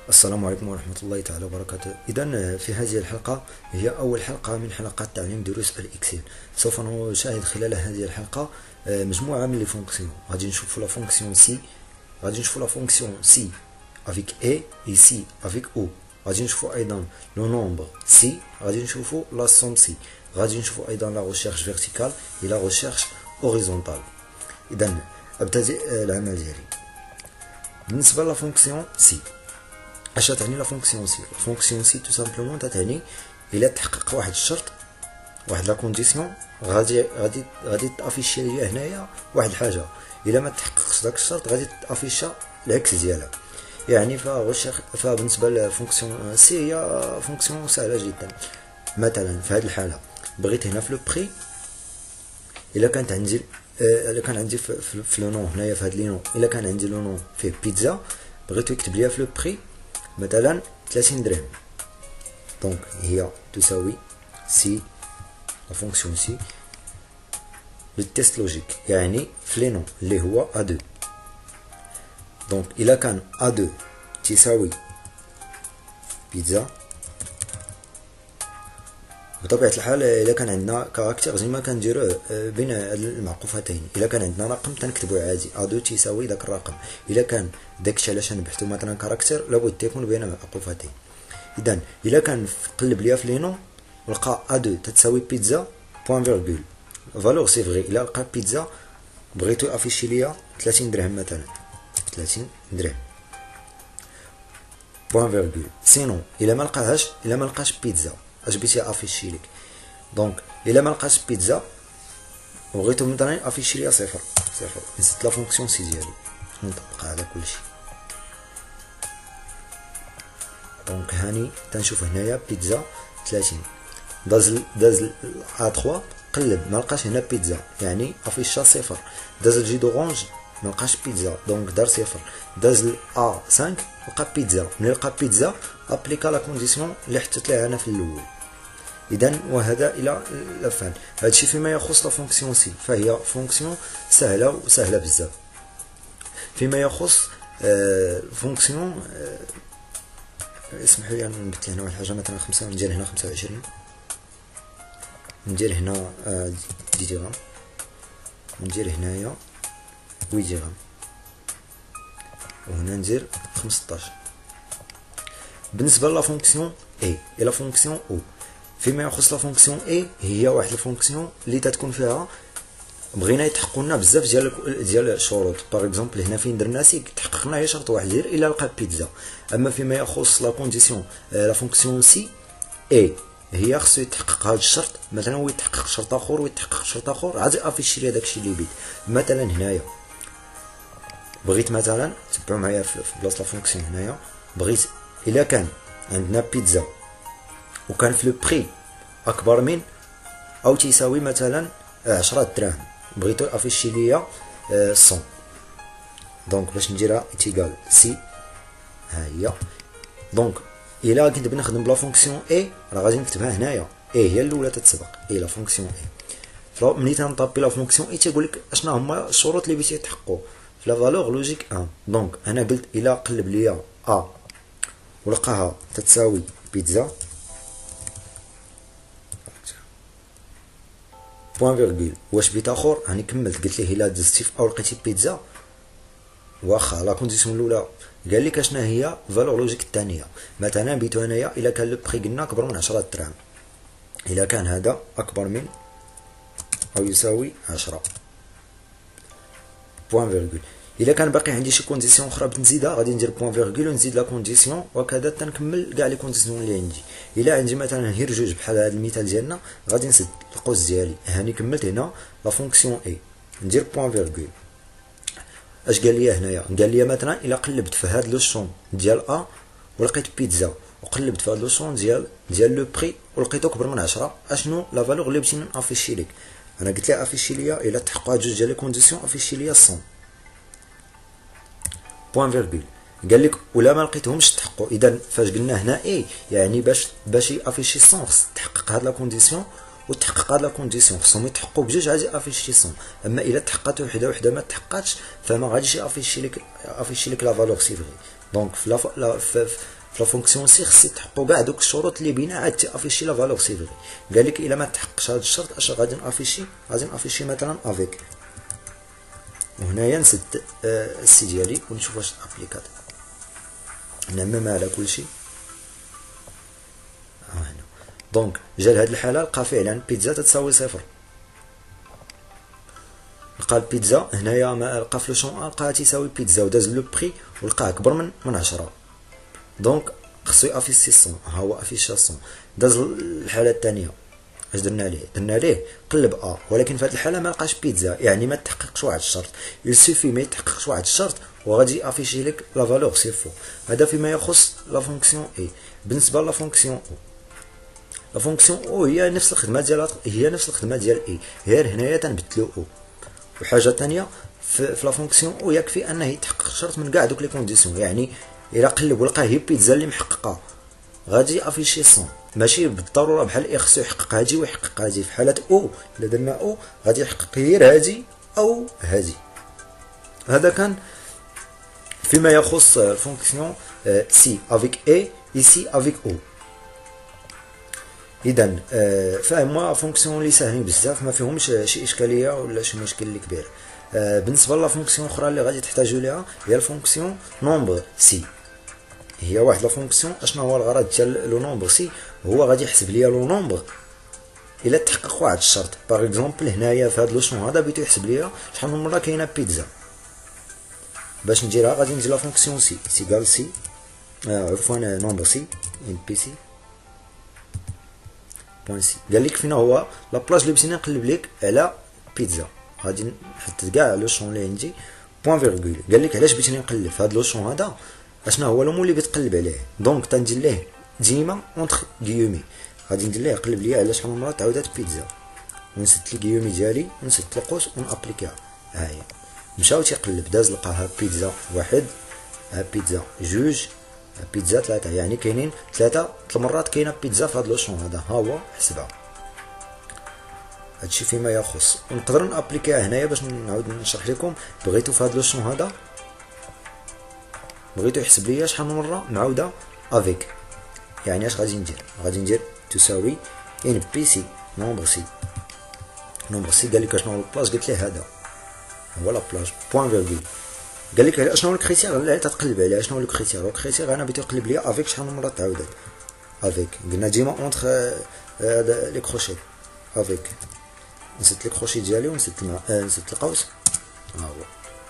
السلام عليكم ورحمة الله تعالى وبركاته. إذا في هذه الحلقة هي أول حلقة من حلقات تعليم دروس الإكسل. سوف نشاهد خلال هذه الحلقة مجموعة من لي فونكسيون. غادي نشوفوا لا فونكسيون سي، غادي نشوفوا لا فونكسيون سي افيك اي سي افيك او، غادي نشوفوا أيضا لو نومبر سي، غادي نشوفوا لا سوم سي، غادي نشوفوا أيضا لا ريشيرش فيرتيكال إلى ريشيرش اوريزونتال. إذا أبتدئ العمل ديالي. بالنسبة لا فونكسيون سي، اش تعني لا فونكسيون سي؟ لا فونكسيون سي تو سامبلومون تعني الا تحقق واحد الشرط، واحد لا كونديسيون، غادي تافيشي ليا هنايا واحد الحاجه. الا ما تحققش داك الشرط غادي تافيشا العكس ديالها. يعني فبالنسبه للفونكسيون سي هي فونكسيون سهله جدا. مثلا في هذه الحاله بغيت هنا في لو بري، الا كانت عندي الا كان عندي في لو نون هنايا في هاد لي نون، الا كان عندي لو نون فيه بيتزا، بغيتو يكتب ليا في لو بري مثلا 30 درهم، دونك هي تساوي سي لا فونكسيون سي للتيست لوجيك، يعني في لي نون اللي هو A2. دونك الا كان A2 تساوي بيتزا، بطبيعة الحال الا كان عندنا كاركتير زي ما كنديروه بين المعقوفتين، الا كان عندنا رقم تنكتبو عادي A2 تساوي داك الرقم. الا كان داكشي علاش نبحثو مثلا كاركتير لابد يكون بين معقوفتين. اذا الا كان قلب ليا في لي نون ولقى A2 تتساوي بيتزا بوان فيرغول، فالور سي فغي. الا لقى بيتزا بغيتو افيشي ليا 30 درهم مثلا، 30 درهم بوان فيرغول. سينون الا ما لقاهاش، الا ما لقاش بيتزا اش بغيتي افيشي لك؟ دونك الا ما لقاش بيتزا وبغيتو مثلا افيشي ليا صفر، نزيد لا فونكسيون سي ديالي نطبقها على كلشي. دونك هاني تنشوف هنايا بيتزا 30، داز A3 قلب ما لقاش هنا بيتزا يعني افيشا صفر. داز الجي دورانج ما لقاش بيتزا دونك دار صفر. داز A5 لقى بيتزا، ملي لقى بيتزا ابليكا لا كونديسيون اللي حطيت لها انا في الاول. اذا وهذا الى الفهم. هادشي فيما يخص لا فونكسيون سي، فهي فونكسيون سهله وسهله بزاف. فيما يخص فونكسيون اسمحوا لي نبت هنا واحد الحاجه، مثلا 5 ندير هنا 25، ندير هنا 10 درهم، ندير هنايا 8 درهم، وهنا ندير 15. بالنسبه لا فونكسيون اي لا فونكسيون او، فيما يخص لا فونكسيون اي هي واحد الفونكسيون اللي تتكون فيها بغينا يتحققوا لنا بزاف ديال الشروط. باغ اكزومبل هنا فين درنا سي تحقق لنا غير شرط واحد، غير الا لقى بيتزا. اما فيما يخص لا كونديسيون لا فونكسيون سي اي هي خصو يتحقق هذا الشرط، مثلا هو يتحقق شرط اخر ويتحقق شرط اخر، عاد افيشي لي داكشي اللي بيت. مثلا هنايا بغيت مثلا تبعوا معايا في بلاصه لا فونكسيون هنايا، بغيت الا كان عندنا بيتزا وكان في لو بري اكبر من او تيساوي مثلا 10 دراهم، بغيتو افيشي ليا 100. دونك باش نديرها ايتيغال سي ها هي. دونك الا كنت بغيت نخدم بلا فونكسيون اي راه غادي نكتبها هنايا، اي هي الاولى تتسبق اي لا فونكسيون اي. ملي تنطابي لا فونكسيون اي تيقول لك اشنا هما الشروط اللي بغيتي يتحققوا في لا فالور لوجيك 1. دونك انا قلت الا قلب ليا ا ولقاها تتساوي بيتزا بوان فيرغول، واش بيت اخر راني كملت قلت ليه الا دزتي في او لقيتي بيتزا، واخا لا كونديسيون الاولى قال لك اشنا هي فالور لوجيك الثانيه. مثلا بيتو هنايا الا كان لو بري قلنا اكبر من 10 دراهم، الا كان هذا اكبر من او يساوي 10 بوان فيرغول. الا كان باقي عندي شي كونديسيون اخرى بغيت نزيدها غادي ندير بوان فيرغول ونزيد لا كونديسيون، وكذا تنكمل كاع لي كونديسيون اللي عندي. الا عندي مثلا غير جوج بحال هذا المثال ديالنا غادي نسد القوس ديالي. هاني كملت هنا لا فونكسيون اي، ندير بوان فيرغول. اش قال لي هنايا؟ قال لي مثلا الا قلبت في هذا لو شون ديال ا ولقيت بيتزا، وقلبت في هذا لو شون ديال لو بري ولقيتو اكبر من 10، اشنو لا فالور اللي بغيتي نافيشي لك؟ انا قلت لها افيشي ليا الا تحققوا هاد جوج ديال لي كونديسيون افيشي ليا 100 بوان فيرغول. قال لك ولا ما لقيتهمش تحققوا. اذا فاش قلنا هنا اي يعني باش يافيشي 100 خص تحقق هاد لا كونديسيون وتحقق هاد لا كونديسيون، خصهم يتحققوا بجوج عاد افيشي 100. اما الا تحققت وحده ما تحققاتش فما غاديش افيشي لك لا فالور سي فغي. دونك في لا فونكسيون سي خصك تحطوا كاع دوك الشروط اللي بينا عاد تافيشي لا فالور سي فري. قال لك الا ما تحققش هذا الشرط اش غادي نافيشي مثلا افيك. وهنايا نسد السي ديالي ونشوف واش ابليكات. نعمم على كلشي هنا. دونك جا لهاد الحاله لقى فعلا بيتزا تتساوي صفر. لقى البيتزا هنايا ما لقى في لو شون لقاها تساوي بيتزا وداز لو بري ولقاه اكبر من 10. دونك خصو يافيشي 100. ها هو افيشا 100. داز الحاله الثانيه اش درنا ليه قلب ولكن في هذه الحاله ما لقاش بيتزا، يعني ما تحققش واحد الشرط. يسوفي ما يتحققش واحد الشرط وغادي يافيشي لك لا فالور سي فو. هذا فيما يخص لا فونكسيون اي. بالنسبه لا فونكسيون او، لا فونكسيون او هي نفس الخدمه ديال اي، غير هنايا تنبدلو او. وحاجه ثانيه في لا فونكسيون او يكفي انه يتحقق شرط من كاع دوك لي كونديسيون، يعني الا قلب ولقى هي بيتزا اللي محققه غادي افيشي 100. ماشي بالضروره بحال اي خصو يحقق هادي ويحقق هادي. في حاله او الا درنا او غادي يحقق غير هادي او هادي. هذا كان فيما يخص فونكسيون سي افيك اي ايسي افيك او. اذا فهما فونكسيون اللي ساهلين بزاف ما فيهمش شي اشكاليه ولا شي مشكل اللي كبير. بالنسبه لا فونكسيون اخرى اللي غادي تحتاجوا ليها هي الفونكسيون نومبر سي. هي واحد لا فونكسيون اشنا هو الغرض ديال لو نومبر سي، هو غادي يحسب ليا لو نومبر الا تحقق واحد الشرط. باغ اكزومبل هنايا في هذا لو شون هذا بغيتو يحسب ليا شحال من مره كاينه بيتزا. باش نديرها غادي ندير لا فونكسيون سي سيغال سي عفوا نومبر سي ان بي سي بوين سي. قال لك فين هو لا بلاج اللي بغيتي نقلب لك على بيتزا. غادي نحط كاع لو شون اللي عندي بوين فيرغول. قال لك علاش بغيتي نقلب في هذا لو شون هذا اشنا هو لو مول اللي بتقلب عليه. دونك تندير ليه ديما اونتر غيومي، غادي ندير ليه قلب ليا على شحال من مره تعاودات بيتزا ونسد الغيومي ديالي ونسد القوس ونابليكيها. ها هي مشاو تيقلب داز لقاها بيتزا واحد، ها بيتزا جوج، ها بيتزا ثلاثه، يعني كاينين ثلاثه المرات كاينه بيتزا في هذا لو شون هذا. ها هو حسبها. هادشي فيما يخص. ونقدر نابليكيها هنايا باش نعاود نشرح لكم. بغيتو في هذا لو شون هذا بغيتو يحسب ليا شحال من مره معاوده افيك، يعني اش غادي ندير؟ غادي ندير تساوي ان بي سي نومبر سي. نومبر سي قال لك اشنو هو البلاص؟ قلت له هذا هو لا بلاج بوين فيرغول. قال لك اشنو هو الكريتير اللي تتقلب عليه؟ شنو هو الكريتير؟ الكريتير انا بغيت نقلب ليا افيك شحال من مره تعاودات افيك. قلنا ديما اونتر هذا لي كروشي افيك. نسد لي كروشي ديالي ونسد نسد القوس. ها هو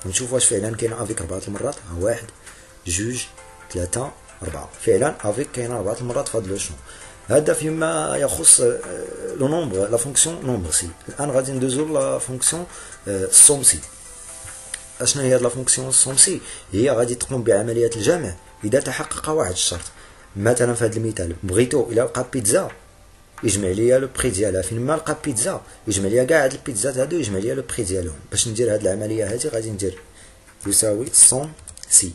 ونشوف واش فعلا كاينه افيك 4 المرات. ها واحد جوج ثلاثة 4. فعلا افيك كاينه 4 المرات في هذا لو شون. هذا فيما يخص لو نومبر لا فونكسيون نومبر سي. الان غادي ندوزو لا فونكسيون سوم سي. اشنا هي لا فونكسيون سوم سي؟ هي غادي تقوم بعمليه الجمع اذا تحقق واحد الشرط. مثلا في هذا المثال بغيتو الى لقى بيتزا يجمع ليا لو بري ديالها. فين ما لقى بيتزا يجمع ليا كاع هاد البيتزات هادو يجمع ليا لو بري ديالهم. باش ندير هاد العمليه هادي غادي ندير يساوي سوم سي.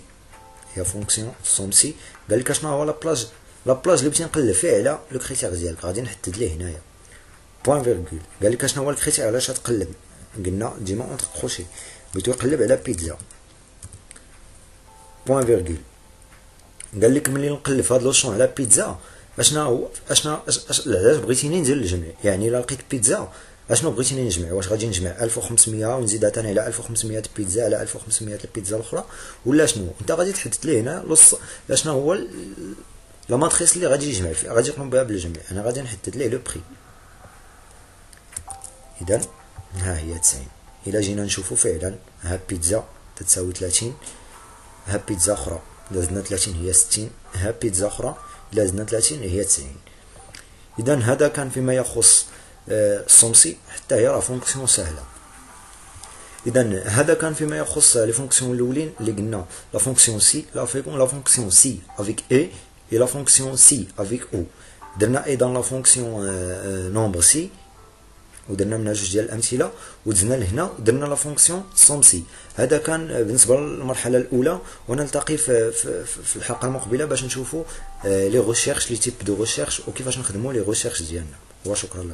هي فونكسيون سوم سي. قال لك اشنا هو لا بلاج اللي بغيتي نقلب فيه على لو كريتير ديالك. غادي نحدد ليه هنايا بوين فيرغول. قال لك اشنا هو الكريتير علاش تقلب؟ قلنا ديما اونتر كروشي بغيتو يقلب على بيتزا بوين فيرغول. قال لك ملي نقلب في هاد لو شون على بيتزا اشنا هو علاش بغيتيني ندير الجمع؟ يعني الا لقيت بيتزا اشنو بغيتيني نجمع؟ واش غادي نجمع 1500 ونزيدها ثاني على 1500 بيتزا على 1500 البيتزا الاخرى ولا شنو؟ انت غادي تحدد لي هنا شنو هو لا ماتريس اللي غادي يجمع فيها، غادي يقوم بها بالجمع. انا غادي نحدد ليه لو بري. اذا ها هي 90. الا جينا نشوفوا فعلا ها بيتزا تتساوي 30، ها بيتزا اخرى الا زدنا 30 هي 60، ها بيتزا اخرى الا زدنا 30 هي 90. اذا هذا كان فيما يخص السومسي. حتى هي راه فونكسيون سهله. اذا هذا كان فيما يخص لي فونكسيون الاولين اللي قلنا لا فونكسيون سي لا فونكسيون سي افيك اي et la fonction si avec o. درنا ايضا لا فونكسيون نومبر سي ودرنا منها جوج ديال الامثله ودزنا لهنا درنا لا فونكسيون سوم سي. هذا كان بالنسبه للمرحله الاولى، ونلتقي في الحلقه المقبله باش نشوفوا لي ريشيرش لي تيب دو ريشيرش وكيفاش نخدموا لي ريشيرش ديالنا. وشكرا لكم.